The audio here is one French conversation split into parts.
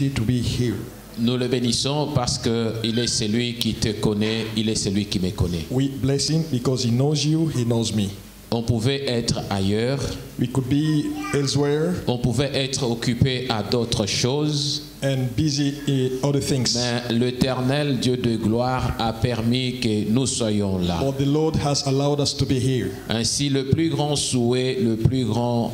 opportunity to be here. Nous le bénissons parce qu'il est celui qui te connaît, il est celui qui me connaît. We bless him because he knows you, he knows me. On pouvait être ailleurs, We could be elsewhere on pouvait être occupé à d'autres choses, and busy in other things. mais l'Éternel Dieu de gloire a permis que nous soyons là. But the Lord has allowed us to be here. Ainsi, le plus grand souhait, le plus grand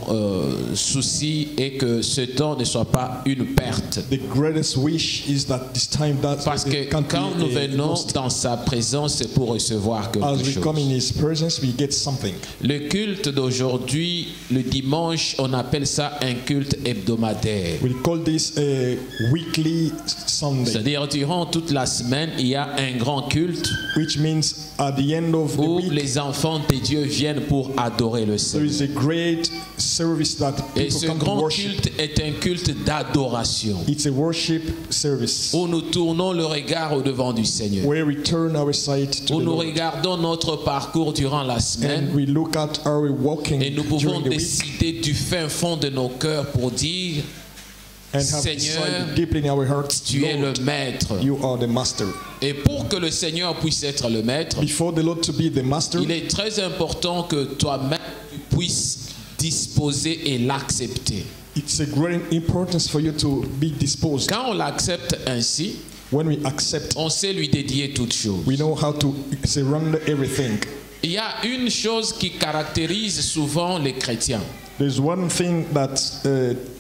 souci est que ce temps ne soit pas une perte. The greatest wish is that this time that Parce que it can't quand nous be venons lost. dans sa présence, c'est pour recevoir As quelque we come in chose. his presence, we get something. Le culte d'aujourd'hui, le dimanche, on appelle ça un culte hebdomadaire. We call this a weekly Sunday, C'est-à-dire, durant toute la semaine, il y a un grand culte which means at the end of the où week, les enfants de Dieu viennent pour adorer le there is Seigneur. a great service that Et people ce come to grand worship. culte est un culte d'adoration, It's a worship service où nous tournons le regard au devant du Seigneur, where we turn our sight to où the nous Lord regardons notre parcours durant la and semaine, we look at our walking et nous pouvons during the week décider du fin fond de nos cœurs pour dire: and have Seigneur, decided deeply in our hearts, tu es le Lord, maître. you are the master. Et pour que le Seigneur puisse être le maître, Before the Lord to be the master, il est très important que toi-même tu puisses disposer et l'accepter. it's a great importance for you to be disposed. Quand on l'accepte ainsi, When we accept, on sait lui dédier toutes choses. we know how to surrender everything. Il y a une chose qui caractérise souvent les chrétiens, There's one thing that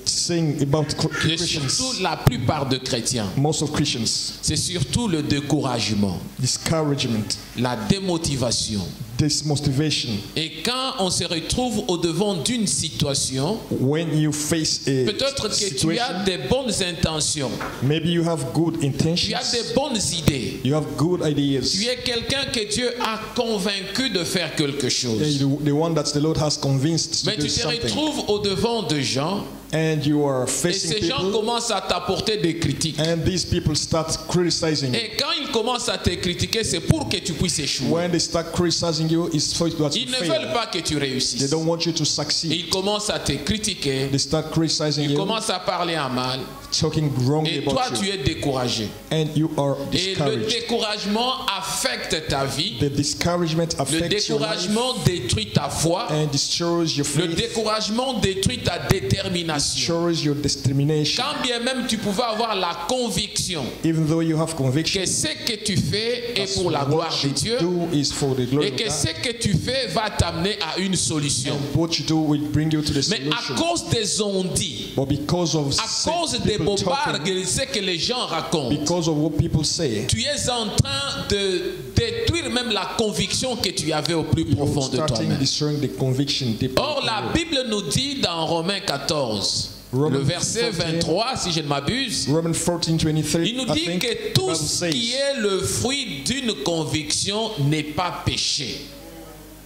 saying about et Christians, surtout la plupart de chrétiens, most of Christians, c'est surtout le découragement, discouragement, la démotivation. dismotivation. Et quand on se retrouve au devant d'une situation, When you face a peut-être que tu situation, as des bonnes intentions, maybe you have good tu as intentions, des bonnes idées, you have good ideas. tu es quelqu'un que Dieu a convaincu de faire quelque chose, The one that the Lord has convinced to mais do tu te something, retrouves au devant de gens and you are et facing ces gens people, commencent à t'apporter des critiques. and these people start criticizing you. Et quand ils commencent à te critiquer, c'est pour que tu puisses échouer. When they start criticizing you, it's for you to Ils ne fail. veulent pas que tu They réussisses. don't want you to Et succeed. ils commencent à te critiquer, They start criticizing ils you, commencent à parler en mal, talking wrongly et toi about tu you, es découragé. and you are Et le discouraged. découragement affecte ta vie, The discouragement le affects your life découragement détruit ta foi, and destroys your le faith, découragement détruit ta détermination. destroys your determination. Quand bien même tu pouvais avoir la conviction Even though you have conviction, que ce que tu fais est pour la what gloire de you Dieu, do is for the glory et of que God, ce que tu fais va t'amener à une solution. and what you do will bring you to the Mais à solution. cause des on-dit, But because of à cause des people bobards, talking, ce que les gens racontent, because of what people say, tu es en train de détruire même la conviction que tu avais au plus profond you're de starting toi-même. destroying the conviction deep Or, in la you. Bible nous dit dans Romains 14, Romans le verset 14, 23, si je ne m'abuse, Romans 14:23, il nous I dit think, que the tout Bible ce qui says, est le fruit d'une conviction n'est pas péché.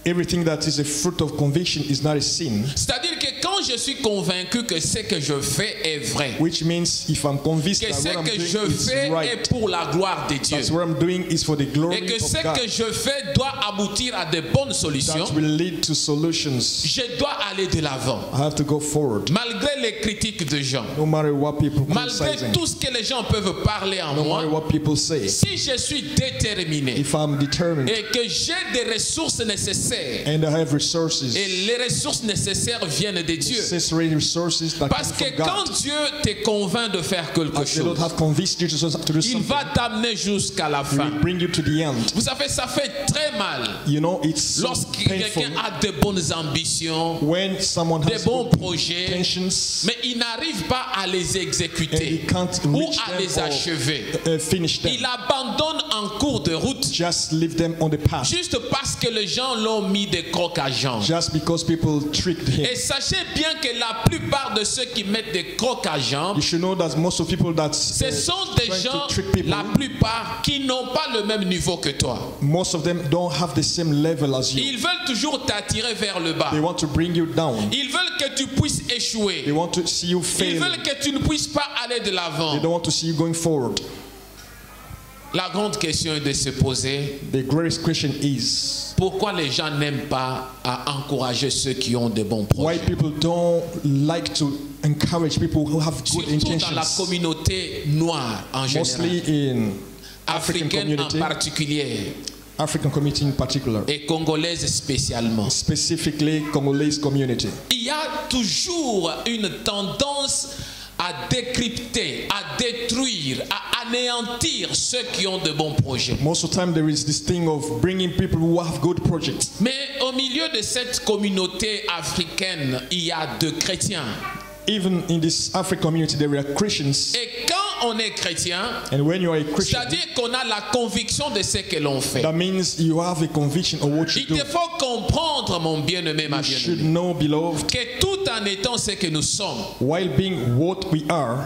everything that is a fruit of conviction is not a sin, C'est-à-dire que quand je suis convaincu que ce que je fais est vrai, which means if I'm convinced que that ce what I'm que doing je is fais est right, pour la gloire de Dieu, that's what I'm doing is for the glory et que ce of God, que je fais doit aboutir à de bonnes solutions, that will lead to solutions. je dois aller de l'avant, I have to go forward, malgré les critiques de gens, no matter what people malgré criticizing, tout ce que les gens peuvent parler en no matter moi. what people say. Si je suis déterminé If I'm determined et que j'ai des ressources nécessaires, and I have resources, et les ressources nécessaires viennent de Dieu, necessary resources that parce come que from quand God, Dieu te convainc de faire quelque as the Lord chose, have convinced you to do il something, va t'amener jusqu'à la He fin. will bring you to the end. Vous savez, ça fait très mal You know, it's so lorsque painful quelqu'un a de bonnes ambitions, when someone des has bons good projets, intentions mais il n'arrive pas à les and he exécuter can't ou reach à les them achever. or finish them. Il abandonne en cours de route Just leave them on the path, juste parce que les gens l'ont mis des crocs à jambes. just because people tricked him. Et sachez bien que la plupart de ceux qui mettent des crocs à jambes, You should know that most of people that ce sont des trying gens, to trick people, la plupart, qui n'ont pas le même niveau que toi. most of them don't have the same level as you. Ils veulent toujours t'attirer vers le bas. They want to bring you down. Ils veulent que tu puisses échouer. They want to see you Ils fail. veulent que tu ne puisses pas aller de They l'avant. don't want to see you going forward. La grande question est de se poser, The greatest question is pourquoi les gens n'aiment pas à encourager ceux qui ont de bons why projets? people don't like to encourage people who have good Surtout dans la intentions, communauté noire en général, mostly in African africaine en community, particulier African community in particular, et congolaise spécialement. specifically Congolese community. Il y a toujours une tendance à décrypter, à détruire, à anéantir ceux qui ont de bons projets. Most of the time there is this thing of bringing people who have good projects. Mais au milieu de cette communauté africaine, il y a deux chrétiens. Even in this African community there are Christians, Et quand on est chrétien, and when you are a Christian, c'est-à-dire qu'on a la conviction de ce que l'on fait. that means you have a conviction of what you Il do. te faut comprendre, mon bien-aimé, ma You should bien-aimée, know, beloved, que tout en étant ce que nous sommes, while being what we are,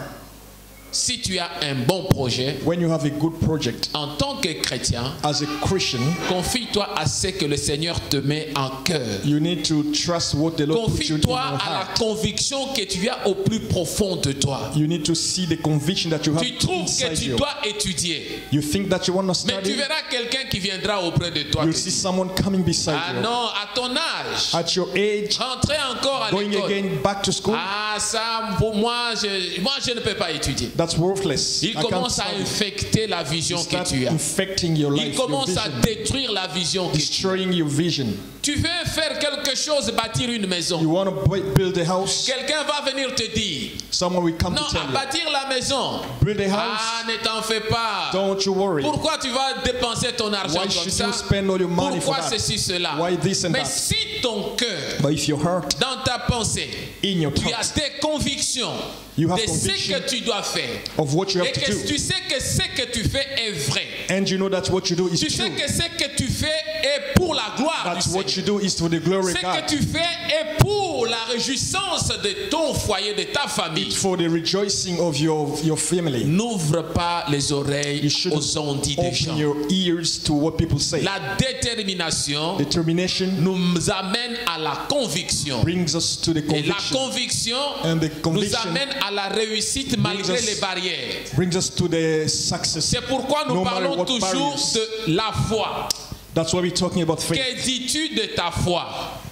si tu as un bon projet, when you have a good project, en tant que chrétien, as a Christian, confie-toi à ce que le Seigneur te met en cœur. you need to trust what the Lord puts you in Confie-toi your à la heart. conviction que tu as au plus profond de toi. You need to see the conviction that you have Tu trouves que inside tu you. dois étudier, You think that you want to mais tu study, verras quelqu'un qui viendra auprès de toi. you'll te see dire, someone coming beside ah you. non, à ton âge, At your age, rentrer encore à going l'école. again back to school, Ah ça, pour moi, je ne peux pas étudier. that's worthless. Il I can't commence à study. infecter la vision que Start tu as. infecting your Il life, your commence à vision, détruire la vision que tu as. destroying your vision. Tu veux faire quelque chose, bâtir une You maison. want to build a house, Quelqu'un va venir te dire, someone will come non, to tell à you, bâtir la maison. build a Ah, house, ne t'en fais pas. don't you worry. Pourquoi tu vas dépenser ton argent Why comme should ça? you spend all your money for Pourquoi that? ceci, cela? Why this and Mais that? si ton cœur, But if your heart, dans ta pensée, in your tu as thoughts, des convictions you have de ce conviction que tu dois faire, of what you et have to que do, tu sais que ce que tu fais est vrai, and you know that what you do is tu sais true, que ce que tu fais est pour la gloire that du what you Seigneur. do is for the glory Ce of God, que tu fais est pour la réjouissance de ton foyer, de ta famille. for the rejoicing of your family. N'ouvre pas les You oreilles should aux ondits des gens. open your ears to what people say. La détermination Determination nous amène à la conviction. brings us to the Et la conviction, conviction and the nous conviction amène à la réussite malgré us- les barrières. brings us to the success. C'est pourquoi nous No matter parlons what toujours barriers. de la foi. That's why we're talking about faith. Que dis-tu de ta foi?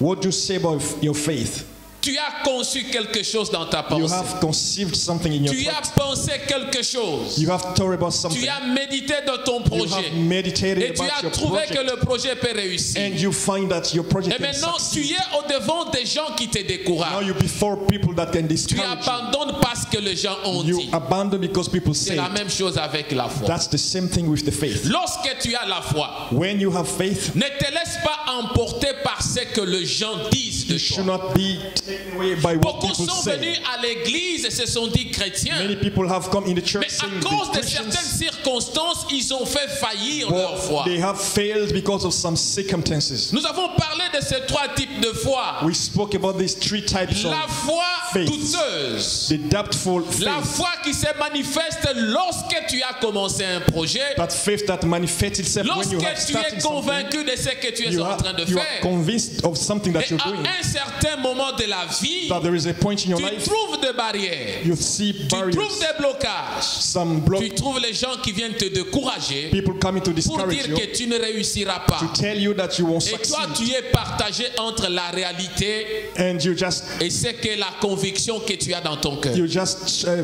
What do you say about your faith? Tu as conçu quelque chose dans ta You pensée. have conceived something in your Tu thought. as pensé quelque chose. You have thought about something. Tu as médité de ton You projet. have meditated Et tu about as your trouvé que project, le projet peut réussir. and you find that your project Et can maintenant, tu succeed. es au-devant des gens qui te Now découragent. you're before people that can Tu discourage you. abandonnes parce que les gens ont You dit. abandon because people C'est say la it. même chose avec la foi. That's the same thing with the faith. Lorsque tu as la foi, When you have faith, ne te laisse pas emporter par ce que les gens disent de you should toi. not be taken away by what Beaucoup people sont say. venus à l'église et se sont dit chrétiens. Many people have come in the Mais church à saying cause they're de certaines Christians, circonstances, ils ont fait faillir leur foi. but they have failed because of some circumstances. Nous avons parlé de ces trois types de foi. We spoke about these three types La of foi faith. douteuse. the doubtful La faith. foi qui se manifeste lorsque tu as commencé un projet. That faith that manifests itself when you have Lorsque tu es started something. convaincu de ce que tu es You en train de are faire. convinced of something that Et you're à doing. un certain moment de la vie, That there is a point in your tu life trouves des barrières. you see Tu trouves barriers, des blocages. some block, Tu trouves les gens qui viennent te décourager people coming to pour discourage dire you, que tu ne réussiras pas. to tell you that you won't Et toi, succeed, tu es partagé entre la réalité and you just et ce que la conviction que tu as dans ton cœur.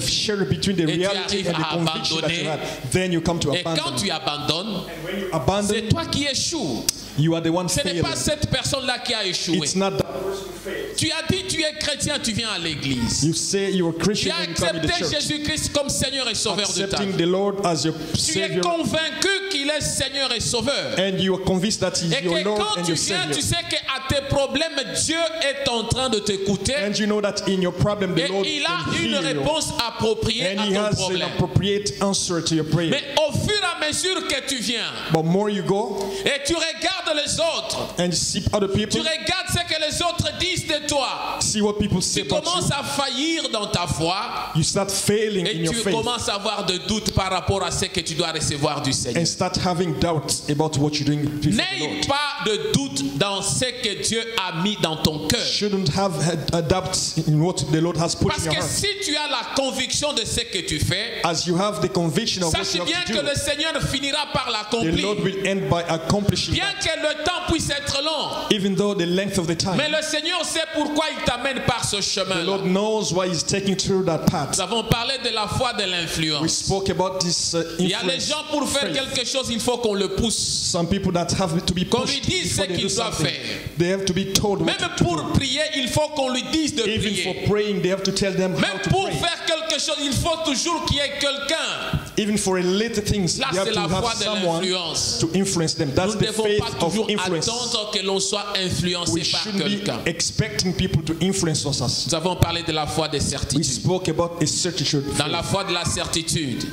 share between the Et tu reality arrives and the à conviction that you abandonner. have. Then you come to Et quand abandon. tu abandonnes, When you c'est abandon, toi qui échoues. you are the one Ce n'est failing. pas cette personne-là qui a échoué. It's not that person who failed. Tu as dit tu es chrétien, tu viens à l'église. You say you're a Tu Christian as and you come in the accepté church, Jésus-Christ comme Seigneur et Sauveur de ta accepting vie. the Lord as your Tu es Savior, convaincu qu'il est Seigneur et Sauveur. and you are convinced that He's Et your que Lord quand and tu your viens, Savior. tu sais qu'à tes problèmes, Dieu est en train de t'écouter. And you know that in your problem, the Et Lord il a can une heal you. réponse appropriée And à He ton has an problème. appropriate answer to your prayer. Mais au fur et à mesure que tu viens But more you go, et tu regardes les autres. and you see other Tu people, regardes ce que les autres disent de toi. see what people say Tu about commences you, à faillir dans ta foi you start failing in et your tu faith commences à avoir de doutes par rapport à ce que tu dois recevoir du Seigneur. and start having doubts about what you're doing before the N'aie Lord. pas de doute dans ce que Dieu a mis dans ton cœur. Shouldn't have a doubt in what the Lord has put Parce in your que heart. si tu as la conviction de ce que tu fais, As you have the conviction of what sache you bien have to que do, le Seigneur finira par the l'accomplir. Lord will end by accomplishing Bien that, que le temps puisse être long, even though the length of the time. mais le Seigneur sait pourquoi il t'amène par ce The chemin. Lord knows why He's taking through that path. Nous avons parlé de la foi de We l'influence. spoke about this Il y a les influence. gens pour faire faith. quelque chose, il faut qu'on le pousse. Some people that have to be Qu'on lui pushed dise before ce they do qu'il doit something. faire. They have to be told what Même to pour do. prier, il faut qu'on lui dise de Even for prier. praying, they have to tell them how Même to pour pray. faire quelque chose, il faut toujours qu'il y ait quelqu'un. Even for a little things, Là, they have c'est to la foi have de someone l'influence. to influence them. That's Nous ne the devons faith pas of toujours influence. attendre que l'on soit influencé We par shouldn't be quelqu'un. expecting people to influence us. Nous avons parlé de la foi des We certitudes. spoke about a certitude. Dans la foi de la certitude,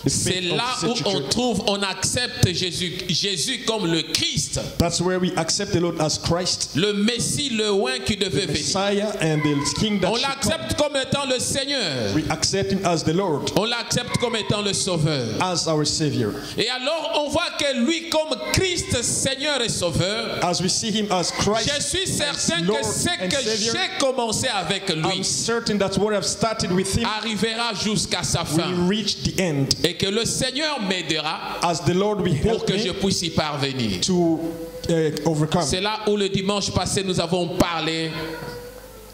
The c'est faith of là où on certitude. trouve, on accepte Jésus comme le Christ, That's where we accept the Lord as Christ, le Messie, le oint qui devait the venir. Messiah, and the King that On should come. l'accepte comme étant le Seigneur. We accept Him as the Lord, On l'accepte comme étant le Sauveur. as our Savior. Et alors, on voit que lui, comme Christ, Seigneur et Sauveur, As we see Him as je Christ, suis certain Lord que ce and que Savior, j'ai commencé avec I'm lui certain that what I've started with Him arrivera jusqu'à sa will fin. reach the end. Et que le Seigneur m'aidera As the Lord will pour help que je me puisse y parvenir. to overcome. C'est là où le dimanche passé, nous avons parlé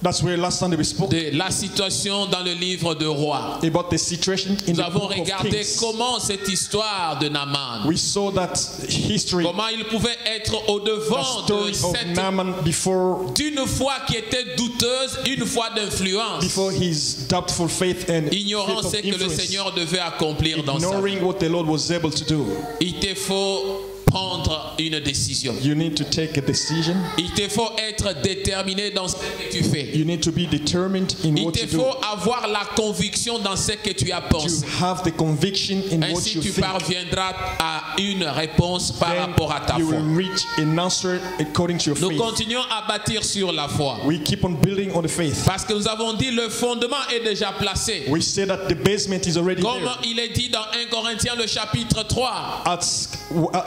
That's where last Sunday we spoke de la situation dans le livre de Rois. about the situation in Nous the avons book of regardé Kings. comment cette histoire de Naaman, We saw that history, comment il pouvait être the au-devant de story of cette Naaman before d'une foi qui était douteuse, une foi d'influence, his doubtful faith and ignorant faith ce of que le influence, Seigneur devait accomplir dans sa vie. ignoring what the Lord was able to do. Il te faut prendre une décision. You need to take a decision. Il te faut être déterminé dans ce que tu fais. You need to be determined in Il what te you do. faut avoir la conviction dans ce que tu as pensé. To have the conviction in what Ainsi, you tu think. parviendras à une réponse par Then rapport à ta you foi. will reach an answer according to your Nous faith. continuons à bâtir sur la foi. We keep on building on the faith. Parce que nous avons dit le fondement est déjà placé. We say that the basement is already Comme there. il est dit dans 1 Corinthiens le chapitre 3.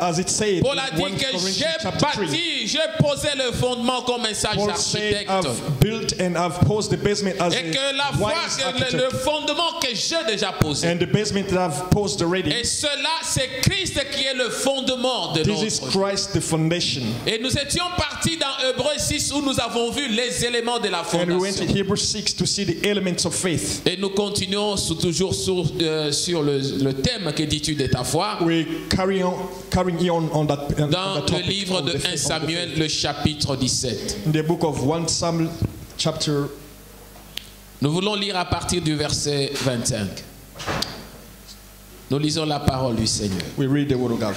As it said Paul a in dit 1 que Corinthians j'ai chapter 3. bâti, j'ai posé le fondement comme un sage Paul said, architecte. I've built and I've posed the basement as Et que la a foi, wise que architect. le fondement que j'ai déjà posé. And the basement that I've posed already, Et cela, c'est Christ qui est le fondement de this is notre vie. Christ the foundation. Et nous étions partis dans Hébreux 6 où nous avons vu les éléments de la And we went to fondation. Hebrews 6 to see the elements of faith. Et nous continuons toujours sur le thème que dis-tu de ta foi. We carrying on that, on Dans that le topic livre of de the 1 faith, Samuel, le chapitre 17. in the book of 1 Samuel chapter. Nous voulons lire à partir du verset 25. Nous lisons la parole du Seigneur. We read the word of God.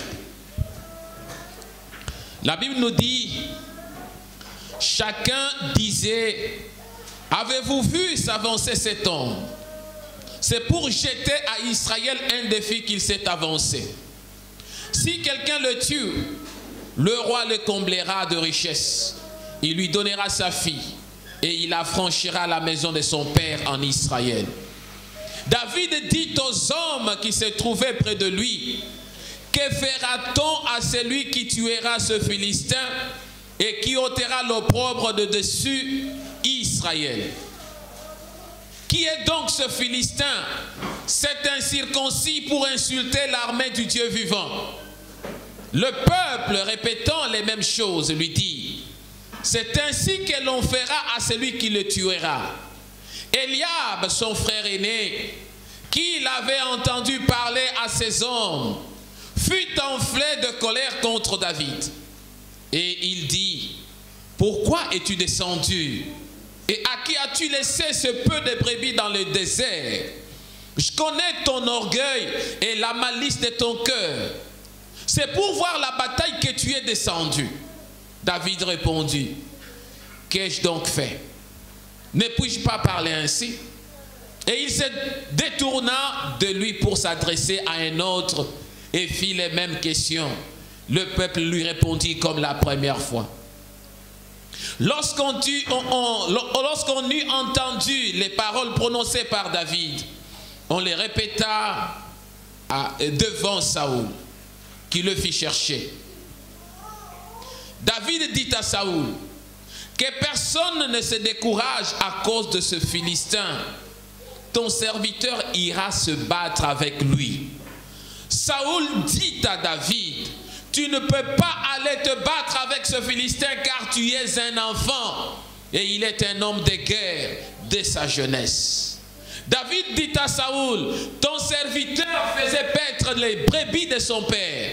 La Bible nous dit, chacun disait, avez-vous vu s'avancer cet homme? C'est pour jeter à Israël un défi qu'il s'est avancé. Si quelqu'un le tue, le roi le comblera de richesses. Il lui donnera sa fille et il affranchira la maison de son père en Israël. David dit aux hommes qui se trouvaient près de lui, que fera-t-on à celui qui tuera ce Philistin et qui ôtera l'opprobre de dessus Israël? Qui est donc ce Philistin, cet incirconcis pour insulter l'armée du Dieu vivant? Le peuple, répétant les mêmes choses, lui dit, c'est ainsi que l'on fera à celui qui le tuera. Eliab, son frère aîné, qui l'avait entendu parler à ses hommes, fut enflé de colère contre David. Et il dit, pourquoi es-tu descendu? Et à qui as-tu laissé ce peu de brebis dans le désert? Je connais ton orgueil et la malice de ton cœur. C'est pour voir la bataille que tu es descendu. David répondit, qu'ai-je donc fait? Ne puis-je pas parler ainsi? Et il se détourna de lui pour s'adresser à un autre et fit les mêmes questions. Le peuple lui répondit comme la première fois. Lorsqu'on eut entendu les paroles prononcées par David, on les répéta devant Saoul, qui le fit chercher. David dit à Saoul, que personne ne se décourage à cause de ce Philistin. Ton serviteur ira se battre avec lui. Saoul dit à David, tu ne peux pas aller te battre avec ce Philistin car tu es un enfant et il est un homme de guerre dès sa jeunesse. David dit à Saoul, ton serviteur faisait paître les brebis de son père.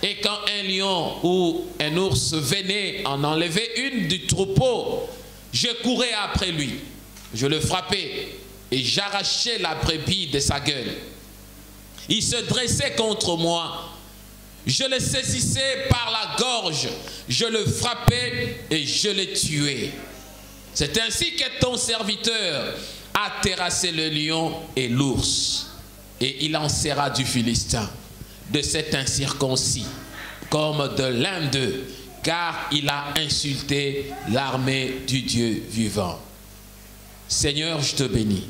Et quand un lion ou un ours venait en enlever une du troupeau, je courais après lui. Je le frappais et j'arrachais la brebis de sa gueule. Il se dressait contre moi. Je le saisissais par la gorge. Je le frappais et je le tuais. C'est ainsi que ton serviteur a terrassé le lion et l'ours. Et il en sera du Philistin, de cet incirconcis, comme de l'un d'eux, car il a insulté l'armée du Dieu vivant. Seigneur, je te bénis.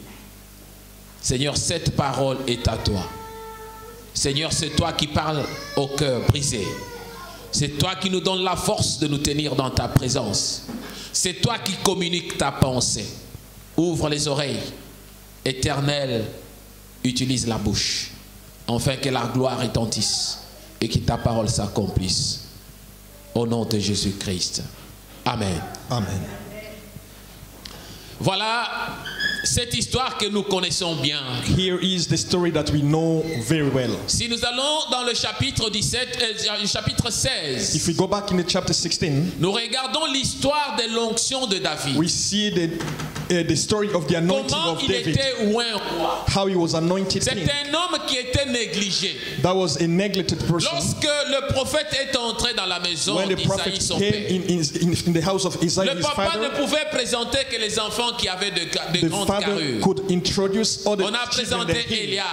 Seigneur, cette parole est à toi. Seigneur, c'est toi qui parles au cœur brisé. C'est toi qui nous donnes la force de nous tenir dans ta présence. C'est toi qui communiques ta pensée. Ouvre les oreilles. Éternel, utilise la bouche, afin que la gloire retentisse et que ta parole s'accomplisse. Au nom de Jésus-Christ. Amen. Amen. Voilà cette histoire que nous connaissons bien. Here is the story that we know very well. Si nous allons dans le chapitre 16, If we go back in the chapter 16, nous regardons l'histoire de l'onction de David. we see the story of the anointing Comment of il David, était oint roi. how he was anointed C'est king. un homme qui était négligé. That was a neglected person. Lorsque le prophète est entré dans la maison When the d'Isaïe, prophet son came père, in the house of Isaiah, le his papa ne father, pouvait présenter que les enfants qui avaient de the grandes father carrures. could introduce all the On a children présenté that he. Eliab,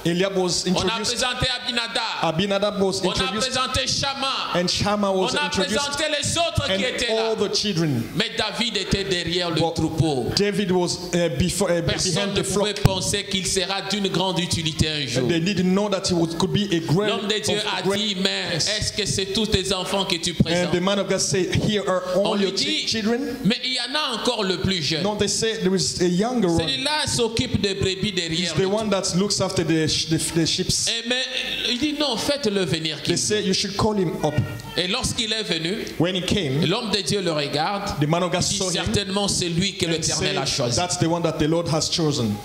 Eliab was on a introduced, présenté Abinadab, Abinadab was on a introduced, présenté Shammah, and Shammah on was a introduced, présenté les autres qui and étaient là. all the children. Mais David était derrière le But troupeau. David was Personne behind ne the pouvait flock. penser qu'il sera d'une grande utilité un jour. And they didn't know that could be a great. L'homme de Dieu a dit, mais est-ce que c'est tous tes enfants que tu And présentes? the man of God said, "Here are On all lui your dit, children." mais il y en a encore le plus jeune. No, they say there is a younger one. Celui-là s'occupe des brebis He's derrière. the one that looks after the sheep. Mais il dit non, faites-le venir. They say you should call him up. Et lorsqu'il est venu, When he came, l'homme de Dieu le regarde. the man of God Dit saw him certainement c'est lui que and l'Éternel said, a choisi. "That's the one that the Lord has chosen."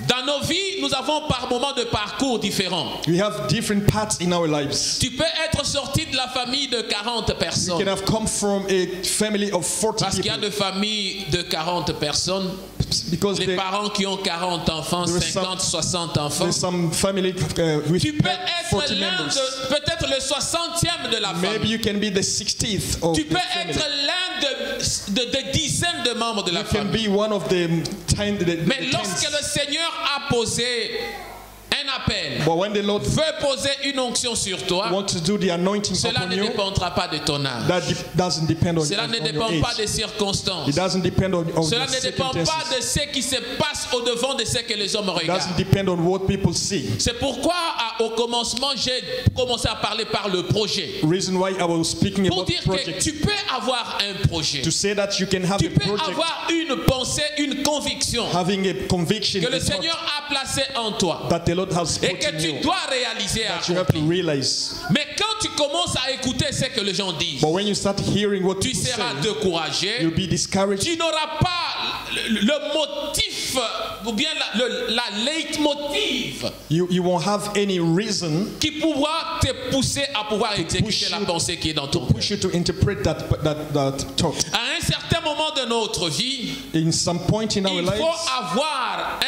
Dans nos vies, nous avons par moments de parcours différents. We have different paths in our lives. Tu peux être sorti de la famille de 40 You personnes. can have come from a family of 40 Parce qu'il y a people. des familles de 40 personnes. Because Les parents qui ont 40 enfants, There is 50, 60 enfants. there's some family with Tu peux être 40 l'un members. de, peut-être le 60e de la Maybe famille. you can be the 60th of Tu the peux family. être l'un de dizaines de membres de la You can famille. be one of the 10. Mais lorsque le Seigneur a posé un appel, But when the Lord veut poser une onction sur toi, wants to do the anointing cela upon ne you, dépendra pas de ton âge. that doesn't depend on, Cela ne on your dépend pas age. des circonstances. It doesn't depend on Cela the ne dépend pas circumstances. de ce qui se passe au-devant de ce que les hommes It doesn't regardent. depend on what people see. C'est pourquoi au commencement, j'ai commencé à parler par le projet. Reason why I was speaking Pour about dire que project. tu peux avoir un projet. To say that you can have Tu a peux project, avoir une pensée, une conviction having a conviction que le a thought Seigneur a placée en toi that the Lord has et put que in tu you, dois réaliser et that you have to accomplir. realize. Mais quand tu commences à écouter ce que les gens disent, But when you start hearing what tu people seras say, découragé. you'll be discouraged. Tu n'auras pas le motif ou bien la leitmotiv You won't have any reason qui pourra te pousser à pouvoir exécuter push la you- pensée qui est dans ton push cœur. you to interpret that thought. À un certain moment de notre vie, In some point in our il lives, faut avoir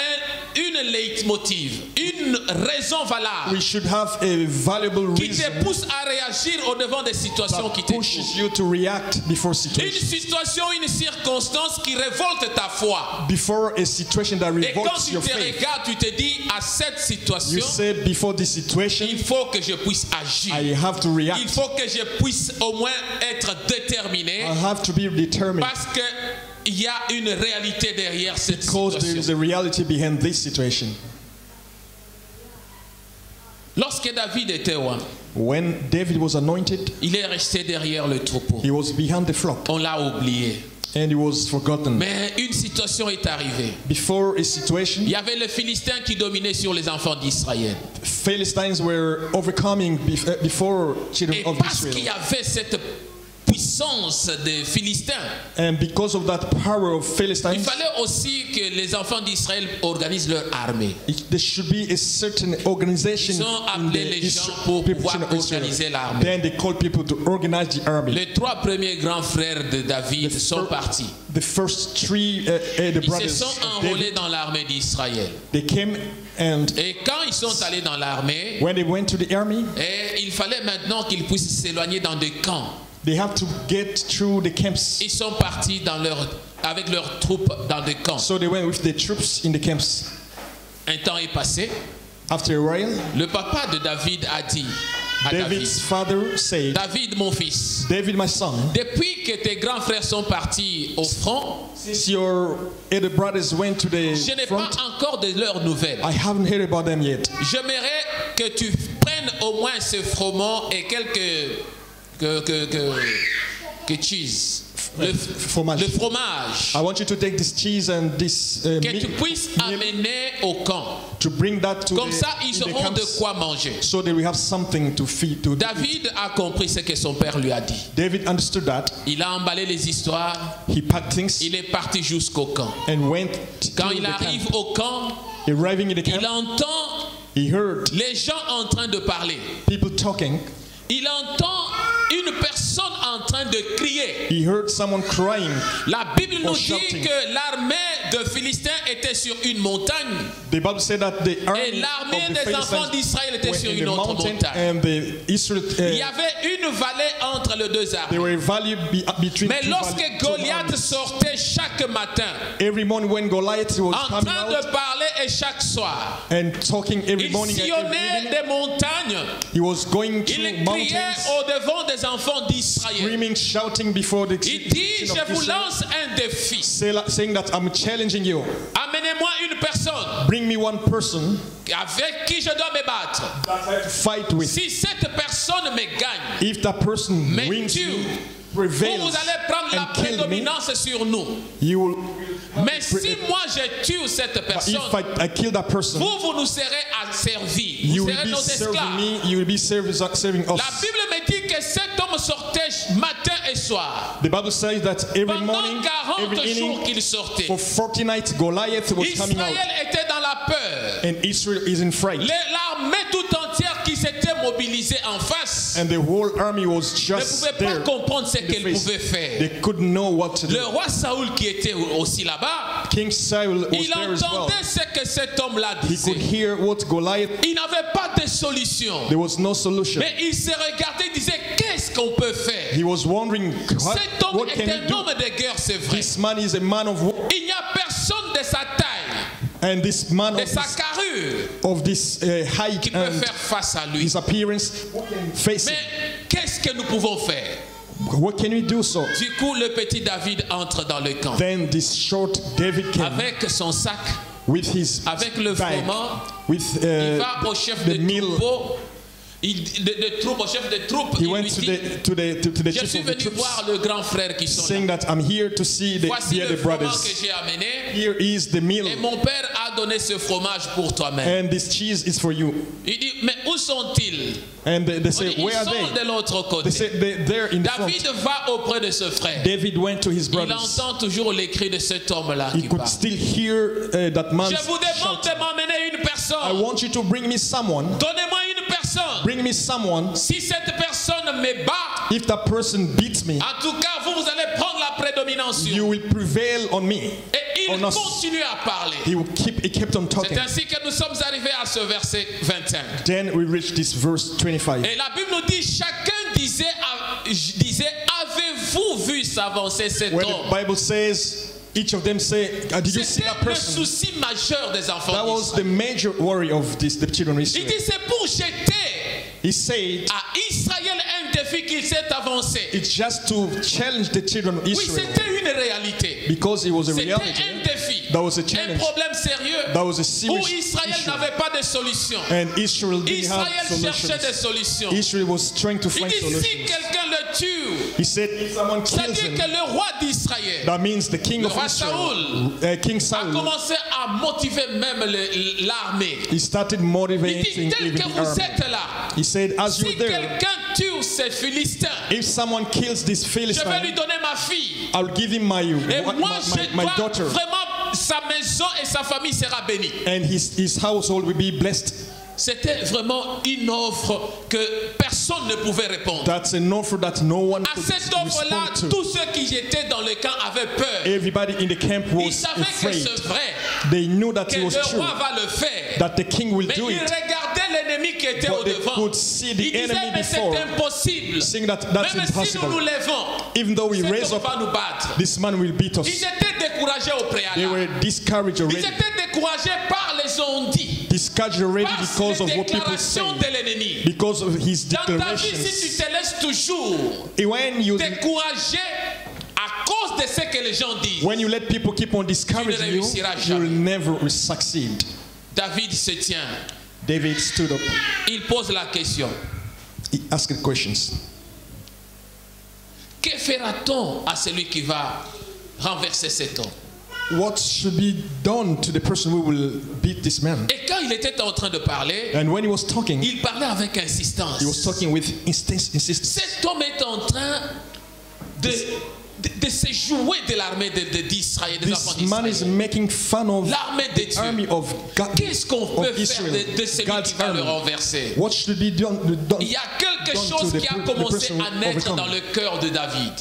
une leitmotiv, une raison valable We should have a valuable qui te reason pousse à réagir au devant des situations qui that te pushes touchent. you to react before Une situations. situation, une circonstance qui révolte ta foi. Before a situation that Et quand revolts tu your te faith. regardes, tu te dis à cette You situation, said before this situation, il faut que je puisse agir. I have to Il react. faut que je puisse au moins être déterminé I have to be determined parce que il y a une réalité derrière cette because there is situation. a reality behind this situation. Lorsque David était roi, When David was anointed, il est resté derrière le troupeau. he was behind the flock On l'a oublié. and he was forgotten. Mais une situation est arrivée. Before a situation, Il y avait les Philistins qui dominaient sur les enfants d'Israël. Philistines were overcoming before children Et of parce qu'il y Israel. avait cette puissance des Philistins, And because of that power of il Philistines, fallait aussi que les enfants d'Israël organisent leur armée. there should be a certain organization Ils ont in appelé the les gens pour pouvoir organiser l'armée. Then they called people to organize the army. Les trois premiers grands frères de David sont partis. The first three the Ils se brothers sont of enrôlés David, dans l'armée d'Israël. they came, and Et quand ils sont allés dans l'armée, when they went to the army, il fallait maintenant qu'ils puissent s'éloigner dans des camps. they have to get through the camps. Ils sont partis avec leurs troupes dans des camps. So they went with the troops in the camps. Un temps est passé. After a while, Le papa de David a dit à David, David's father said, David mon fils, David, my son, depuis que tes grands frères sont partis au front, since your elder brothers went to the je n'ai front, pas encore de leurs nouvelles. I haven't heard about them yet. J'aimerais que tu prennes au moins ce froment et quelques cheese. Fromage. Le fromage. I want you to take this cheese and this Que tu meat puisses amener au camp. to bring that to Comme ça, in ils the auront de camps quoi manger. so that we have something to feed to David a compris ce que son père lui a dit. David understood that. Il a emballé les histoires. He packed things Il est parti jusqu'au camp. and went Quand to il the arrive camp. au camp, Arriving in the il camp, entend he heard les gens en train de parler. people talking. Il entend une personne en train de crier. He heard someone crying. La Bible nous Or dit shouting. que l'armée de Philistins était sur une montagne The Bible said that the et army l'armée of the des enfants Philistines d'Israël était were sur in une the autre mountain, montagne. and the Israel. Il y avait une vallée entre les deux There armées. were value between Mais two lorsque two Goliath armies. sortait chaque matin, Every morning when Goliath was en coming train out de parler et chaque soir, and talking every il morning and every sillonnait evening, des montagnes. he was going through Il criait mountains, au devant des enfants d'Israël. screaming, shouting before the Il dit, children je of vous Israel, lance un défi. saying that I'm challenging you. Amenez-moi une personne Bring me one person avec qui je dois me battre. to fight with. Si cette personne me gagne, If that person me wins tue, you, vous prevails, allez prendre la and kill me, prédominance sur nous. you will. Mais si moi je tue cette But personne, if I kill that person, vous nous serez asservis. you Vous will serez be nos serving esclaves. me. You will be serving La us. Bible me dit que cet homme sortait matin et soir. The Bible says that every Pendant morning, 40 every jours evening, qu'il sortait. for 40 nights, Goliath was coming out, Israël était dans la peur. and Israel is in fright, L'armée tout entière qui s'était mobilisée en face and the whole army was ne just pouvait pas there. comprendre ce in the qu'elle face. pouvait faire. They couldn't know what to Le do. roi Saoul qui était aussi là-bas, King Saul was il there as well. entendait ce que cet homme-là He could disait. hear what Goliath. Il n'avait pas de solution. There was no solution. Mais il se regardait et disait, qu'est-ce qu'on peut faire? He was wondering, Cet homme what est can he un do? homme de guerre, c'est vrai. This man is a man of war, Il n'y a personne de sa taille, and this man de sa carrure, of this height qui peut and faire face à lui. his appearance, face Mais it. qu'est-ce que nous pouvons faire? What can we do so? Du coup, le petit David entre dans le camp Then this short David came avec son sac, with his avec le bag, froment. with Il va au chef the de meal. troupeau, au chef de troupes. He Il went lui to dit, the je chief suis of the venu troops, voir le grand frère qui sont saying là. that I'm here to see the Voici le other froment que brothers. j'ai amené. Here is the meal, Et mon père a donné ce fromage pour toi-même. and this cheese is for you. Il dit, mais où sont-ils? And they On say, dit, ils where are sont they? de l'autre They côté. say they're in front. David va auprès de ce frère. David went to his Il brothers. entend toujours les cris de cet homme-là He qui could parle. still hear that man Je vous demande shout. de m'emmener une I personne. want you to bring me someone. Donnez-moi une personne. Bring me someone. Si cette personne me bat, If that person beats me, en tout cas, vous allez prendre la prédominance sur you moi. will prevail on me. Et il on us, continuait à parler. he kept on talking. C'est ainsi que nous sommes arrivés à ce verset 25. Then we reached this verse 25. Et la Bible nous dit, chacun disait avez-vous vu s'avancer cet Where homme? the Bible says, each of them say, did you see C'était that le person? souci majeur des enfants That was the d'Israël. major worry of the children of Il Israel. dit, c'est pour jeter He said, à Israël un défi qu'il s'est avancé. it's just to challenge the children of Oui, Israel. c'était une réalité. Because it was a C'était reality. un défi. That was a Un challenge. problème sérieux That was a où serious Israël issue. n'avait pas de solution. And Israel didn't have Israël cherchait des solutions. solutions. Israel was trying to Il find dit, si solutions. quelqu'un le tue, He said, if someone ça kills dit him, que le roi d'Israël that means the king Le of roi Israel, King a Saul, commencé à motiver même l'armée. he started Il dit, motivating tel even que the vous army. êtes là, He said, as si you're there, quelqu'un tue ces Philistins, if someone kills this je vais lui Philistine, donner ma fille. I'll give him my Et moi, je my dois daughter, vraiment, sa maison et sa famille sera bénie. and his household will be blessed. C'était vraiment une offre que personne ne pouvait répondre. That's an offer that no one À could cette offre-là, respond to. tous ceux qui étaient dans le camp avaient peur. Everybody in the camp Ils was savaient que afraid. c'est vrai, They knew that que it was le true, roi va le faire. that the king will Mais do ils it. regardaient l'ennemi qui était au But they devant. could see Ils the disaient, enemy mais c'est before, impossible. saying that that's Même si nous nous impossible. levons, Even though we cet raise homme up, va nous battre. this man will beat Ils us. étaient découragés au They préalable. were discouraged Ils already. étaient découragés par les ondits, Discouraged already par because les of what people say, déclarations de l'ennemi. because of his Dans ta vie, si tu declarations. te laisses toujours When you décourager à cause de ce que les gens disent, when you let people keep on discouraging you, réussiras you'll jamais. never succeed. David se tient. David stood up. Il pose la question. He asked questions. Que fera-t-on à celui qui va renverser cet homme? What should be done to the person who will beat this man? Et quand il était en train de parler, And when he was talking, il parlait avec insistance. he was talking with insistence. Cet homme est en train de se jouer de l'armée d'Israël, des enfants This man is d'Israël. making fun of L'armée de the army Dieu. of God, Qu'est-ce qu'on peut of faire Israel, de celui God's qui va le army. renverser? What should be done? Il y a quelque done chose to the qui a the commencé person à naître overcome. dans le cœur de David.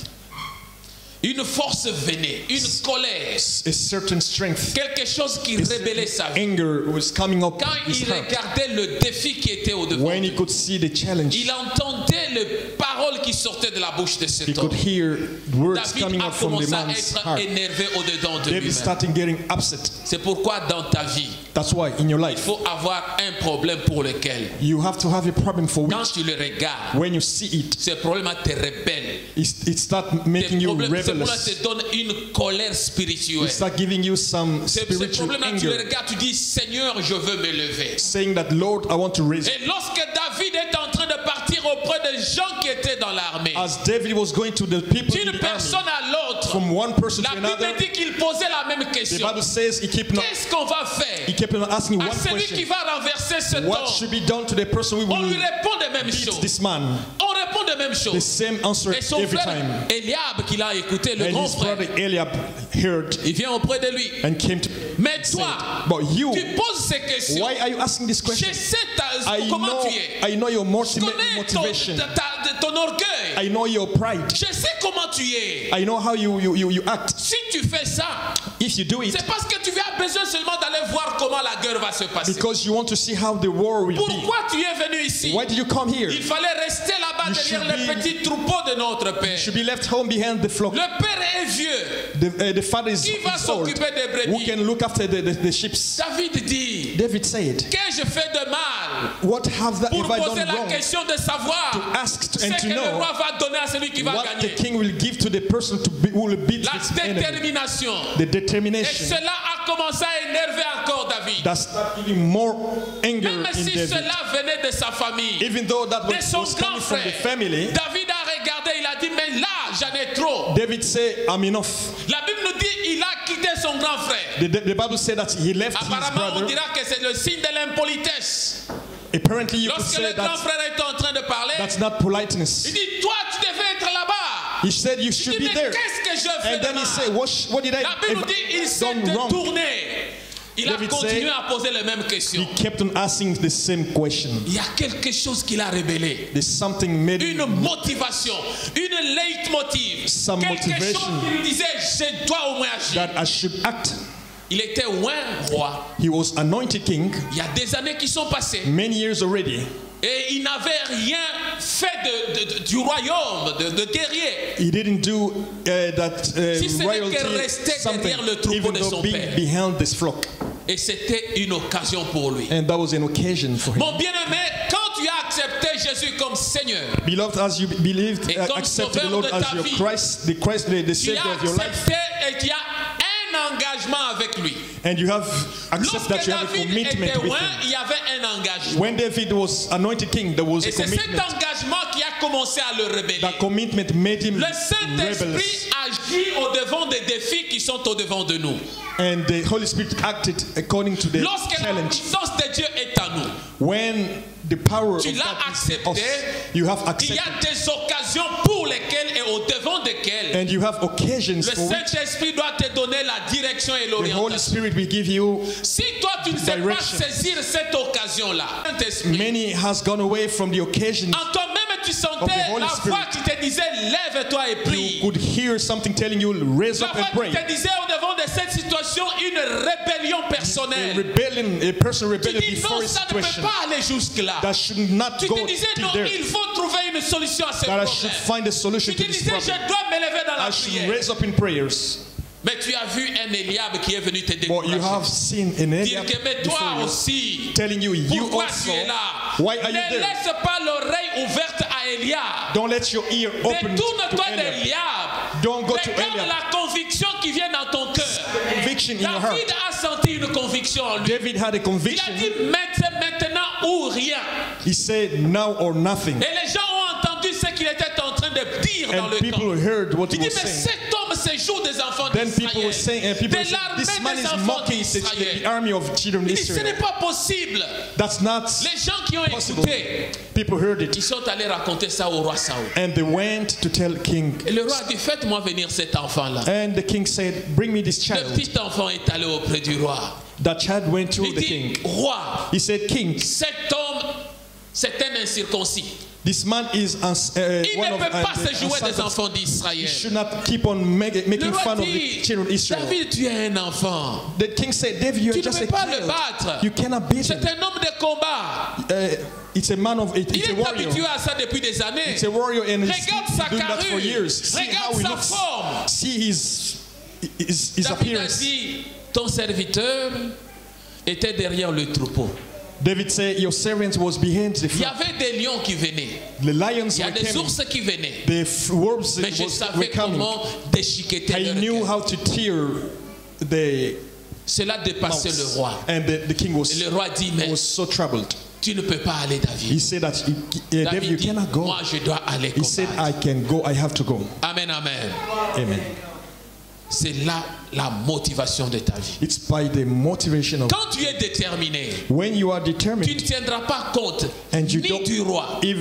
Une force venait, une colère, A certain strength, quelque chose qui a rébellait sa vie. anger was coming up Quand in his il heart. regardait le défi qui était au devant, When he could see the challenge, il entendait les paroles qui sortaient de la bouche de he cet could homme. hear words David coming a out from the commencé à man's être heart. énervé au-dedans de David lui-même. started getting upset. C'est pourquoi dans ta vie, That's why in your il life, faut avoir un problème pour lequel, you have to have a problem for quand which, tu le regardes, when you see it, ce problème te rebelle. it start making you Ce problème rebellious. te donne une colère spirituelle. It start giving you some Ce spiritual problème-là, tu le anger, regardes, tu dis, Seigneur, je veux me lever. saying that, Lord, I want to raise. Et lorsque David est en train de partir auprès des gens qui étaient dans l'armée, As David was going to the people in d'une the personne army, à l'autre, from one person la to Bible another, dit qu'il posait la même the question. Bible says he kept on Qu'est-ce qu'on va faire asking à one celui qui question. va renverser cet What homme? should be done to the person who On lui will répond des mêmes beat choses. this man? On répond des mêmes The choses. same answer Et son every frère time. Eliab, qui l'a écouté, le And grand his frère, brother Eliab heard il vient auprès de lui. and came to Mais say, toi, but you, tu poses ces questions. why are you asking this Je question? sais comment tu es. I know your Je connais motivation. ton orgueil. I know your pride. Je sais comment tu es. I know how you act. Si tu fais ça, If you do it, c'est parce que tu as besoin seulement d'aller voir comment la guerre va se passer. because you want to see how the war will be. Pourquoi tu es venu ici? Why did you come here? Il fallait rester là-bas You derrière should les be- petits troupeaux de notre père. You should be left home behind the flock. Le père est vieux. The father is Qui va is old. s'occuper des Who brebis? can look after the sheep? David dit, David said, qu'ai-je fait de mal what have pour I poser done la wrong? question de savoir To ask ce and que to le know roi va donner à celui qui va what the gagner. king will give to the person who will beat La his enemy. détermination. The Et determination cela a commencé à énerver encore David. that start giving more anger Même in si David. cela venait de sa famille, Even though that de was son coming grand from the frère, family, David a regardé, il a dit, mais là, j'en ai trop. David said, I'm enough. La Bible nous dit, il a quitté son grand frère. The Bible said that he left his Apparemment, on brother. dira que c'est le signe de l'impolitesse. Apparently, you could Lorsque say le grand that frère est en train de parler, that's not politeness. il dit, toi, tu devais être là-bas. He said you Il should dit, be mais there. qu'est-ce que je fais And de then he mal? said, what did I La Bible nous dit, il s'est done wrong? détourné. Il a David continué said, à poser les mêmes questions. He kept on asking the same question. Il y a quelque chose qui l'a révélé. There's something made Une motivation, une leitmotiv. Some Quelque chose motivation qui lui disait, je dois au moins agir. that I should act. Il était oint roi. He was anointed king Il y a des années qui sont passées. many years already. Et il n'avait rien fait du royaume, de guerrier. He didn't do that Si ce n'est royalty que rester something, derrière le troupeau even de though son being père. behind this flock. Et c'était une occasion pour lui. And that was an occasion for him. Mon bien-aimé, quand tu as accepté Jésus comme Seigneur, Beloved, as you believed, Et comme accepted the sauveur Lord de as ta your vie, the tu Savior as of your life, accepté et tu as un engagement avec lui. and you have accepted Lorsque that you have a David commitment était with loin, him. il y avait un engagement. When David was anointed king, there was a Et c'est cet commitment. engagement qui a commencé à le rebeller. That commitment made him Le Saint-Esprit rebellious. agit au-devant des défis qui sont au-devant de nous. And the Holy Spirit acted according to the Lorsque la challenge. puissance de Dieu est à nous, When the power of tu l'as God is in us, accepté, you have il y accepted. a des occasions pour lesquelles et au-devant desquelles And you have occasions le for which Saint-Esprit doit te donner la direction et the Holy l'orientation. Spirit will give you. Si toi tu ne sais pas Direction. saisir cette occasion-là, Saint-Esprit, Many has gone away from the occasion. en toi-même tu Of sentais the Holy la Spirit. voix qui te disait lève-toi et You prie. could hear something telling you, raise La up voix and qui pray. te disait au-devant de cette situation une rébellion A personnelle. rebellion, a person Tu rebellion dis before non, a ça ne peut situation pas aller jusque-là. that should not Tu go te disais till non, there. il faut trouver une solution à ce That I should problème. find a solution Tu to te this disais problem. je dois m'élever dans la I should prière. raise up in prayers. Mais tu as vu un Eliab qui est venu te But you décourager. have seen an Dire Eliab que mais before toi you, aussi, telling you, you pourquoi also, tu es là? why are you Ne there? laisse pas l'oreille ouverte à Eliab. Don't let your ear open Détourne-toi to Eliab. d'Eliab. Don't go to Regarde Eliab. la conviction qui vient dans ton cœur. Conviction in your heart. David a senti une conviction en lui. David had a Il a conviction. dit maintenant ou rien. He said, now or nothing. Et les gens ont entendu ce qu'il était en train de dire dans And le people camp. heard what he Il dit was mais saying. cet homme séjour des enfants Then people were saying, and people de were saying, this man l'armée des is enfants mocking the d'Israël. army of children of Il dit ce n'est Israel. pas possible. That's not Les gens qui ont possible. écouté, People heard ils it. sont allés raconter ça au roi Saoul. And they went to tell King. Et le roi a dit faites-moi venir cet enfant-là. And the king said, bring me this Le child. petit enfant est allé auprès du roi. That child went to Il the dit king. roi, He said, King, cet homme c'est un incirconcis. this man is Il one ne of peut pas se the jouer des enfants He d'Israël. should not keep on Le making roi fun of the dit children of Israel. David tu es un enfant. The king said, David, you Tu are ne just peux a pas le child. battre. You cannot beat C'est him. un homme de combat. It's a man of it. Il It's a est habitué warrior. à ça depuis des années. It's a warrior and he's Regarde sa been doing that for carrure. years. See how Regarde he sa looks. forme. See his David a appearance. dit, ton serviteur était derrière le troupeau. David said, your servant was behind the Il y flock. avait des lions qui venaient. The lions Il y a were des coming. ours qui venaient. The wolves Mais je were savais coming. comment déchiqueter I leur knew cœur. how to tear the Cela dépassait le mouths. roi. And the king Et le roi dit, mais was so troubled. tu ne peux pas aller, He David. said that, David, you David dit, cannot go. moi je dois aller He said, combattre. I can go, I have to go. Amen, amen. Amen. C'est là la motivation de ta vie. It's by the motivation of Quand tu es déterminé, when you are tu ne determined tiendras pas compte and you ni don't, du roi, if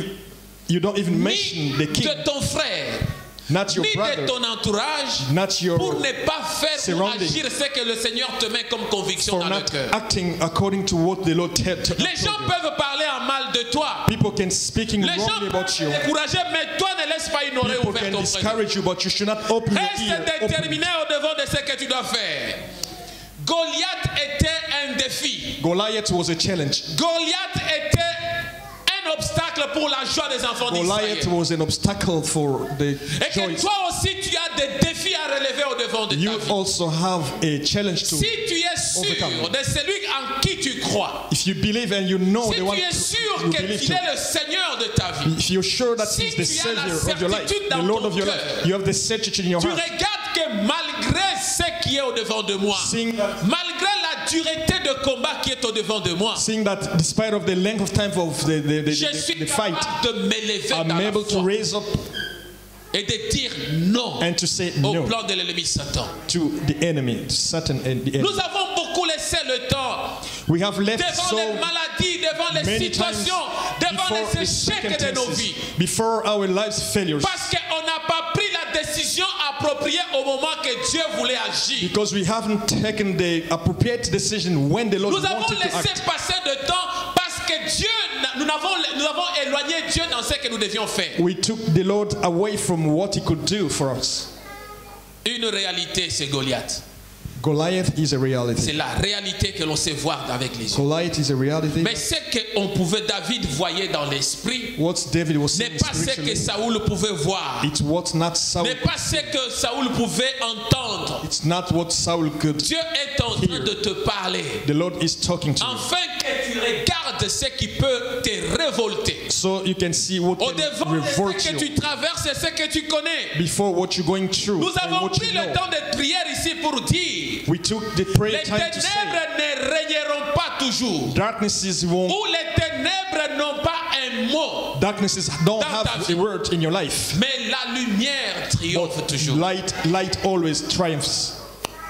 you don't even ni mention the king, de ton frère, not your ni de brother, ton entourage, not your pour ne pas faire pour surrounding, agir ce que le Seigneur te met comme conviction for dans le not cœur. acting according to what the Lord Les gens told you. peuvent parler en mal de toi. People can speaking Les gens wrongly peuvent about te you. décourager, mais toi ne laisse pas une oreille People ouverte can auprès de discourage you, but you should not open your ear. Reste Open. déterminé au devant de ce que tu dois faire. Goliath était un défi. Goliath was a challenge. Goliath était un obstacle pour la joie des enfants Goliath d'Israël. was an obstacle for the Et joy. que toi aussi tu as des défis à relever au devant de You ta vie. also have a challenge to. Si tu es sûr overcome. de celui en qui tu crois, If you believe and you know si the one tu es sûr you qu'il believe est to, le Seigneur de ta vie, if you're sure that Si He's the tu as la Savior of your life, certitude the dans Lord ton of your cœur, life, you have the certitude in your tu heart. regardes que malgré ce qui est au devant de moi, Seeing that, malgré la dureté de combat qui est au devant de moi, seeing that despite of the length of time of je suis the fight, capable de m'élever dans I'm la able to foi raise up et de dire non and to say au no plan de l'ennemi Satan. to the enemy, to Satan and the enemy. Nous avons beaucoup laissé le temps We have left devant so les maladies, devant les many times situations, devant before les the échecs de nos vies. circumstances, before our lives' failures, Parce qu'on n'a pas pris la décision appropriée au moment que Dieu voulait agir. because we haven't taken the appropriate decision when the Lord Nous avons wanted to laissé act. passer de temps parce que Dieu, nous avons éloigné Dieu dans ce que nous devions faire. We took the Lord away from what He could do for us. Une réalité, c'est Goliath. Goliath is a C'est reality. la réalité que l'on sait voir avec les yeux. Goliath is a reality. Mais ce que David voyait dans l'esprit What David was saying n'est pas ce que spiritually, Saoul pouvait voir, it's what not Saul. n'est pas ce que Saoul pouvait entendre. It's not what Saul could. Dieu est en train de te parler, The Lord is talking to you, afin que tu regardes ce qui peut te révolter. so you can see what Au can devant de ce revolt que you tu traverses et ce que tu connais. before what you're going through Nous and avons what pris you le know. temps de prière ici pour dire, We took the prayer les time to say ténèbres ne régneront pas toujours. darknesses won't. Où les ténèbres n'ont pas un mot, Darknesses don't Dans ta have vie. a word in your life. mais la lumière triomphe toujours. Light always triumphs.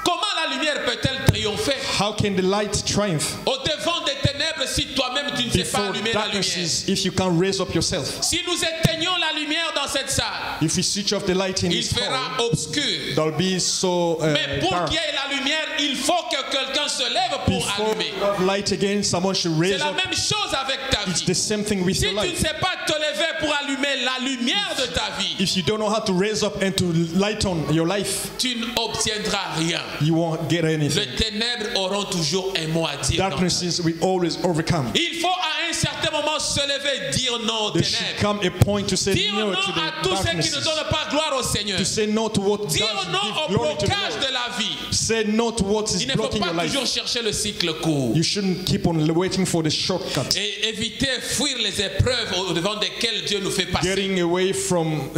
Comment la lumière peut-elle triompher How can the light triumph au devant des ténèbres si toi-même tu ne sais pas before allumer la lumière? darknesses if you can't raise up yourself? Si nous éteignons la lumière dans cette salle, If we switch off the light in il this hall, fera obscur. there'll be so Mais pour dark. qu'il y ait la lumière, il faut que quelqu'un se lève pour Before allumer. you have light again, someone should C'est raise la up. même chose avec ta It's vie. the same thing with Si your tu ne life. sais pas te lever pour allumer la lumière de ta vie, If you don't know how to raise up and to light on your life, tu n'obtiendras rien. you won't get anything. Les ténèbres auront toujours un mot à dire. dans ta vie. Darknesses will always overcome. Il faut à un certain moment se lever, dire non aux There should ténèbres. come a point to say Dire no non to à the tout ce qui ne darknesses. donne pas gloire au Seigneur. To say no to what Dire doesn't non give au glory to the blocage Lord. de la vie. Say no to what is Il ne faut blocking your pas life. toujours chercher le cycle court. You shouldn't keep on waiting for the shortcut. Et éviter, fuir les épreuves au devant desquelles Dieu nous fait passer. Getting away from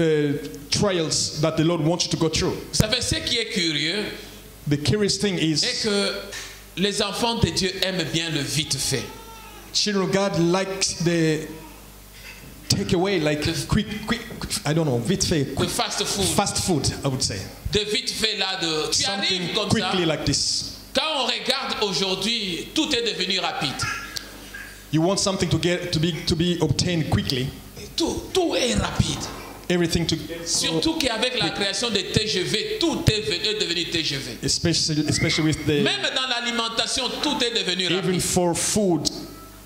trials that the Lord wants you to go through. Vous savez, ce qui est curieux The curious thing est is, que les enfants de Dieu aiment bien le vite fait. children of God likes the takeaway, like quick, I don't know, vite fait, Le quick, fast food. fast food, I would say. De vite fait là, tu Something arrives comme quickly ça. like this. Quand on regarde aujourd'hui, tout est devenu rapide. You want something to be obtained quickly. Tout est rapide. Everything to Surtout qu'avec la création des TGV, tout est devenu TGV. especially with the Même dans l'alimentation, tout est devenu even rapide. for food,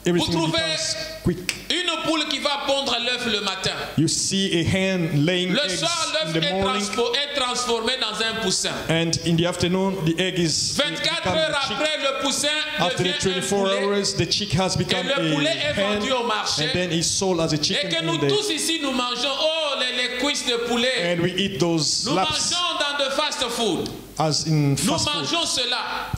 everything Vous trouvez becomes quick. Une poule qui va pondre l'œuf le matin. You see a hen laying Le eggs soir, in l'œuf the morning, est transformé dans un poussin. and in the afternoon the egg is 24 become heures a chick. après, le poussin After devient the un 24 poulet. hours, the chick has become le poulet est a hen, vendu au marché. and then is sold as a Et chicken. que nous tous ici, nous mangeons les cuisses de poulet. And we eat those Nous laps mangeons dans de fast food. as in Nous fast food. mangeons cela.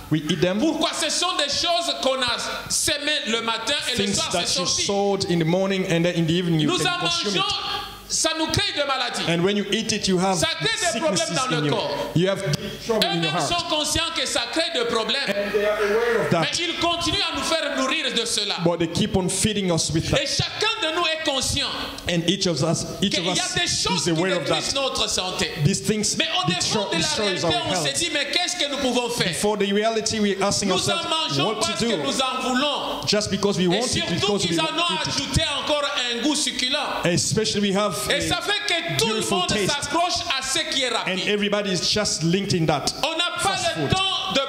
We eat them. Pourquoi? Ce sont des choses qu'on a semées le matin et le Things soir c'est that you sorti. sowed in the morning and then in the evening you Nous can en consume mangeons, it. ça nous crée des maladies. And when you eat it, you have Ça crée des problèmes sicknesses dans in le you. corps. You have deep trouble in your Eux-mêmes heart. sont conscients que ça crée des problèmes. And they are aware of Mais that. ils continuent à nous faire nourrir de cela. But they keep on feeding us with that. Et chacun de nous est conscient And each of us qu'il y a des choses is qui aware of détruisent that. notre santé. These things Mais au devant de la destroys réalité, our on s'est health. dit, mais qu'est-ce que nous pouvons faire? For the reality, we're asking Nous en ourselves mangeons what parce to que do. nous en voulons. Just because we Et want it, surtout because we qu'ils en ont eat it. ajouté encore un goût succulent. Especially we have Et ça fait que tout le beautiful monde taste. s'accroche à ce qui est and rapide. everybody is just linked in that. On n'a pas fast le food. temps de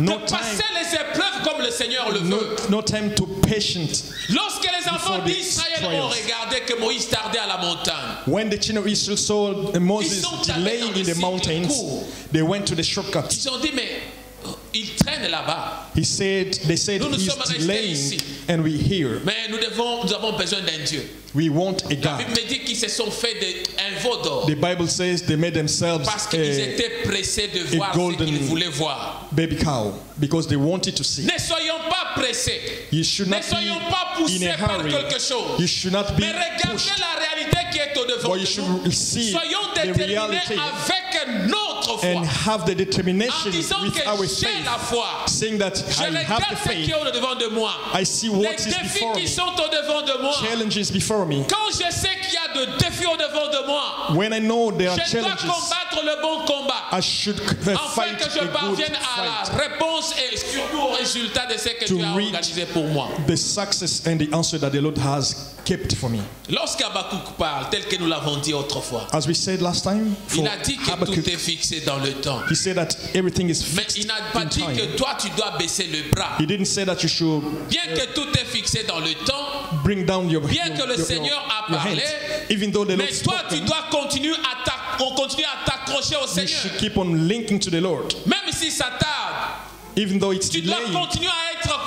No passer time, les épreuves comme le Seigneur le veut. no time to patient. Lorsque les enfants Before the d'Israël ont trials. regardé que Moïse tardait à la montagne, When the children of Israel saw Moses Ils sont allés delaying dans in le the cycle mountains, court. they went to the shortcut. ils ont dit, mais il traîne là-bas. They said Nous he's sommes restés delaying, ici. and we hear. Mais nous avons besoin d'un Dieu. We want a La God. Bible me dit qu'ils se sont fait un veau d'or The Bible says they made themselves parce qu'ils étaient pressés de voir ce golden qu'ils voulaient voir. baby cow because they wanted to see. Ne soyons pas pressés. You should Ne not soyons be pas in poussés a par hurry. quelque chose. You should not be Mais regardez pushed. la réalité qui est au devant But you de should nous. see Soyons the déterminés reality avec notre and foi. have the En determination disant with our que j'ai faith, la foi. saying that Je I have regarde the ce qui faith. est au devant de moi. I see Les what is défis before qui me, sont au devant de moi. challenges before me. Quand je sais qu'il y a de défis au devant de moi, When I know there are je dois challenges, combattre le bon combat. I should Afin fight que je a good parvienne à la fight. réponse et surtout au résultat de ce que To tu as reach organisé pour moi. The success and the answer that the Lord has kept for me. Lorsqu'Habakkuk parle, tel que nous l'avons dit autrefois, As we said last time, for il a dit que Habakkuk, tout est fixé dans le temps. he said that everything is Mais fixed il n'a pas in dit time. que toi tu dois baisser le bras. He didn't say that you should Bien que tout est fixé dans le temps, bring down your, bien que le Seigneur a your parlé, hands. Even though the Lord mais toi tu spoke, dois continuer à t'accrocher au you Seigneur. should keep on linking to the Lord. Même si ça tarde, even though it's tu dois delayed, continuer à être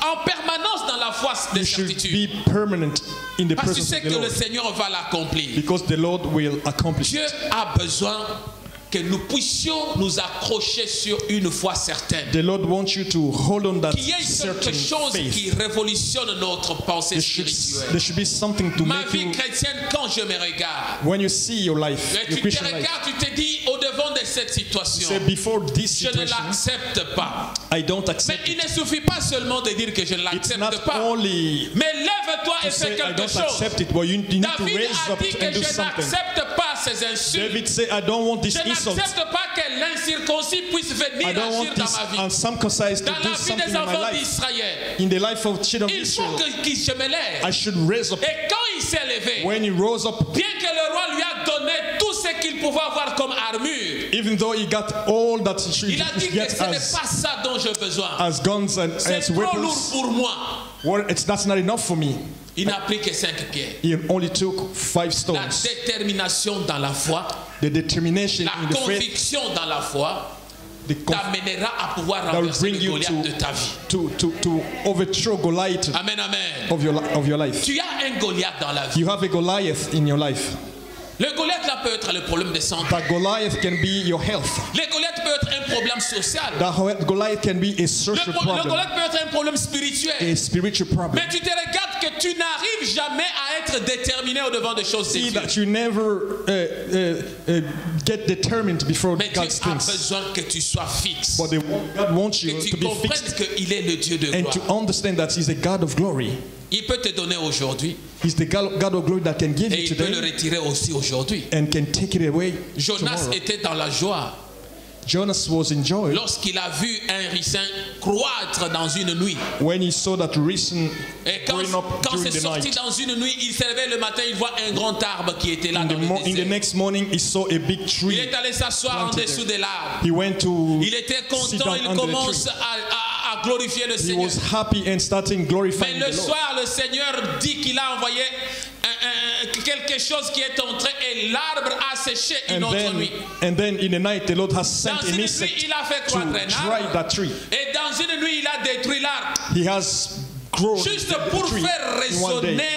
en permanence dans la foi des you should certitudes. be permanent in the Parce que tu presence sais of que the le Lord, Seigneur va l'accomplir. because the Lord will accomplish Dieu it. a besoin que nous puissions nous accrocher sur une foi certaine. The Lord wants you to hold on that Qu'il y ait certain quelque chose qui faith. révolutionne notre pensée There spirituelle. should be something to Ma make vie you, chrétienne, quand je me regarde, when you see your life, et your tu te Christian life, regardes, tu te dis au-devant de cette situation, say, before this je ne situation, l'accepte pas. I don't Mais accept il it. ne suffit pas seulement de dire que je ne It's l'accepte not pas. only Mais lève-toi et to fais say, I quelque don't chose. accept it, but you need to David raise a up dit que and do je something. n'accepte pas ces insultes. David said, I don't want this Je insult. n'accepte pas que l'incirconcis puisse venir I don't agir want dans this ma vie. uncircumcised to Dans do la vie something des in my enfants life. d'Israël, In the life of children of il faut Israel, que je me lève. I should raise up. Et quand il s'est levé, When he rose up, bien que le roi lui a donné tout ce qu'il pouvait avoir comme armure, even though he got all that he should il a dit que get ce n'est pas ça dont j'ai besoin. as guns and C'est as trop lourd weapons, pour moi. well, that's not enough for me. Il n'a pris que 5 pierres. He only took 5 La stones. détermination dans la foi, The determination la in the faith conviction dans la foi the t'amènera à pouvoir that will renverser bring le you Goliath de ta vie. to overthrow Goliath Amen, amen. of your life. Tu as un Goliath dans la vie. You have a Goliath in your life. Le Goliath là peut être le problème de santé. That Goliath can be your health. Le Goliath peut être un problème social. That Goliath can be a social Le problem, Goliath peut être un problème spirituel. a spiritual problem. Mais tu te regardes que tu n'arrives jamais à être déterminé au devant des choses de See Dieu. that you never get determined before Mais God's Dieu a things. besoin que tu sois fixe. But God wants Que you tu to be comprennes fixed qu'il est le Dieu de and gloire. to understand that He's the God of glory. Il peut te donner aujourd'hui He's the God of glory that can give et you il peut le today retirer aussi aujourd'hui. and can take it away Jonas tomorrow. était dans la joie Jonas was in joy lorsqu'il a vu un ricin croître dans une nuit. when he saw that reason Et quand growing up c'est during the sorti night. dans une nuit, il s'est réveillé le matin, il voit un grand arbre qui était là dans le In the désert. next morning, he saw a big Il tree. est allé s'asseoir en planted dessous there. de l'arbre. He went to Il était sit content, down il under the commence tree. à glorifier le He Seigneur. was happy and starting Mais glorifying le the Lord. soir, le Seigneur dit qu'il a envoyé quelque chose qui est entré et l'arbre a séché une autre nuit. And then in the night, the Lord has Dans sent une an nuit, insect il a fait to croître un dry arbre. that tree. Et dans une nuit, il a détruit l'arbre. He has grown Juste the pour tree faire in one day résonner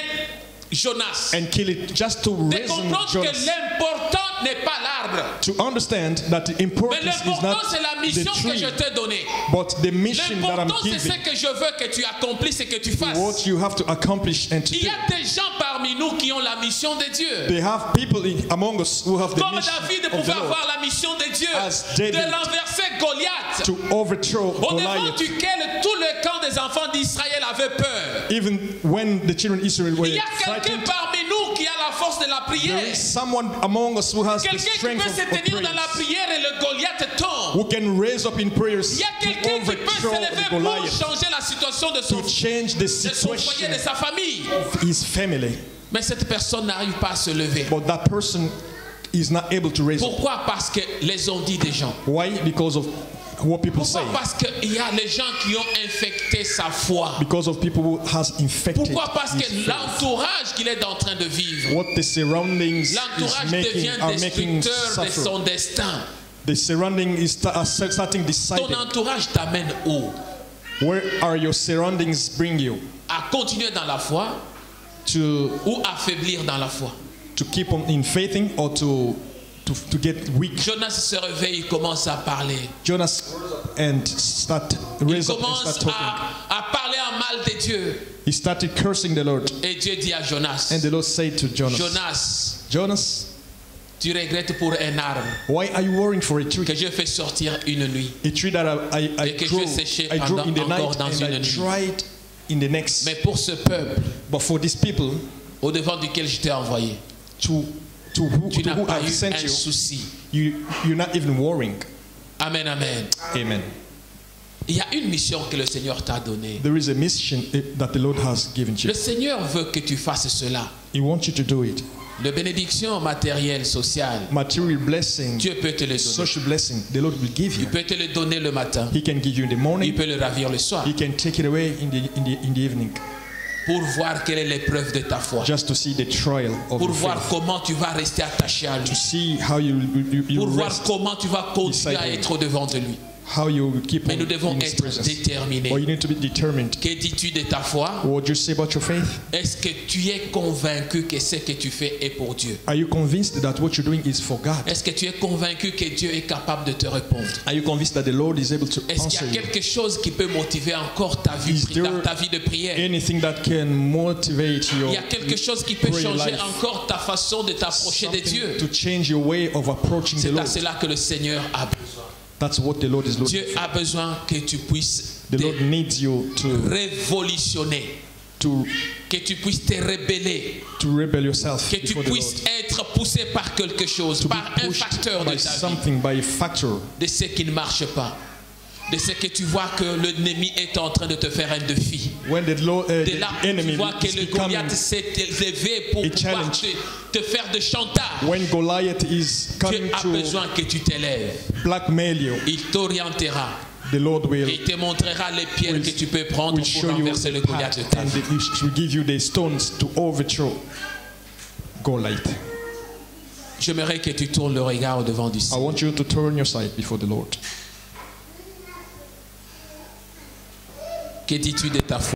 Jonas. and kill it, just to De raise comprendre que Jonas. l'important n'est pas l'arbre. To understand that the Mais importance is l'important, not c'est la the mission que tree, je t'ai donnée. but the mission that I'm L'important, c'est ce giving. que je veux que tu accomplisses et que tu fasses. What you have to accomplish and to Il do. y a des gens parmi nous qui ont la mission de Dieu. They have people among us who have the Comme mission David of the pouvait Lord avoir la mission de Dieu As de David. renverser Goliath. to overthrow Au devant Goliath. duquel tout le camp des enfants d'Israël avait peur. Even when the children of Israel were Il y a quelqu'un frightened, parmi nous qui a la force de la there prière. is someone among us who has the Quelqu'un qui strength peut se of tenir dans la praise, prière et le Goliath tombe. who can raise up in prayers Il y a to quelqu'un qui peut overthrow s'élever pour Goliath, changer la situation de son to change the de son foyer, situation de sa famille. of his family. Mais cette personne n'arrive pas à se lever. But that person is not able to raise up. Pourquoi? Parce que les ont dit des gens. Why? Because of what people say. Pourquoi? Parce qu'il y a les gens qui ont infecté sa foi. Because of people who has infected Pourquoi? Parce his que faith. l'entourage qu'il est en train de vivre, What the surroundings l'entourage are devient making destructeur de suffer. son destin. The surrounding is starting Ton deciding. entourage t'amène où? Where are your surroundings bring you? À continuer dans la foi To ou à faiblir dans la foi? keep on in faithing or to get weak? Jonas se réveille, il commence à parler. Jonas and Il raise up and commence start talking. à parler en mal de Dieu. He started cursing the Lord, Et Dieu dit à Jonas, and the Lord said to Jonas, Jonas, Jonas, tu regrettes pour un arbre why are you worrying for a tree? que je fais sortir une nuit. A tree that Et que je vais sécher I grew in the encore night dans and une I nuit. dried in the next. Mais pour ce peuple But for these people, au devant duquel je t'ai envoyé, to who tu n'as pas I've eu sent un you, souci. you're not even worrying. Amen, amen. Amen. Il y a une mission que le Seigneur t'a donnée. There is a mission that the Lord has given you. Le Seigneur veut que tu fasses cela. He wants you to do it. Les bénédictions matérielles, sociales, Material blessing, Dieu peut te les donner. social blessing, the Lord will give Il you. peut te les donner le matin. He can give you in the Il morning. peut le ravir le soir. He can take it away in the evening. pour voir quelle est l'épreuve de ta foi. Just to see the trial of Pour your voir faith. comment tu vas rester attaché à To lui. see how you Pour voir rest, comment tu vas continuer à beside him. être devant de lui. how you keep Mais on nous devons in His être presence. déterminés. Or you need to be determined. Que dis-tu de ta foi? What do you say about your faith? Est-ce que tu es convaincu que ce que tu fais est pour Dieu? Are you convinced that what you're doing is for God? Est-ce que tu es convaincu que Dieu est capable de te répondre? Are you convinced that the Lord is able to Est-ce answer qu'il y a you? quelque chose qui peut motiver encore ta vie, Is there ta vie de prière? anything that can motivate your Il y a quelque chose qui peut prayer changer life? encore ta façon de t'approcher de Something Dieu. to change your way of approaching the C'est à Lord. cela que le Seigneur a besoin. That's what the Lord is looking Dieu for. a besoin que tu puisses The Lord te needs you révolutionner, to que tu puisses te rebeller, rebel yourself que tu before the Lord. puisses être poussé par quelque chose, To be par un pushed facteur de by ta vie, something, by a factor. de ce qui ne marche pas, de ce que tu vois que l'ennemi est en train de te faire un défi. When the De là, tu enemy vois que is le becoming, Goliath s'est élevé pour a pouvoir challenge. te faire de chantage. when Goliath is coming Dieu a to besoin que tu t'élèves. blackmail you, Il t'orientera. the Lord will Il te montrera les pierres will- que tu peux prendre will pour show you renverser le the Goliath de path ta and vie. he will give you the stones to overthrow Goliath. J'aimerais que tu tournes le regard au devant du I Seigneur. want you to turn your sight before the Lord. Que dis-tu de ta foi?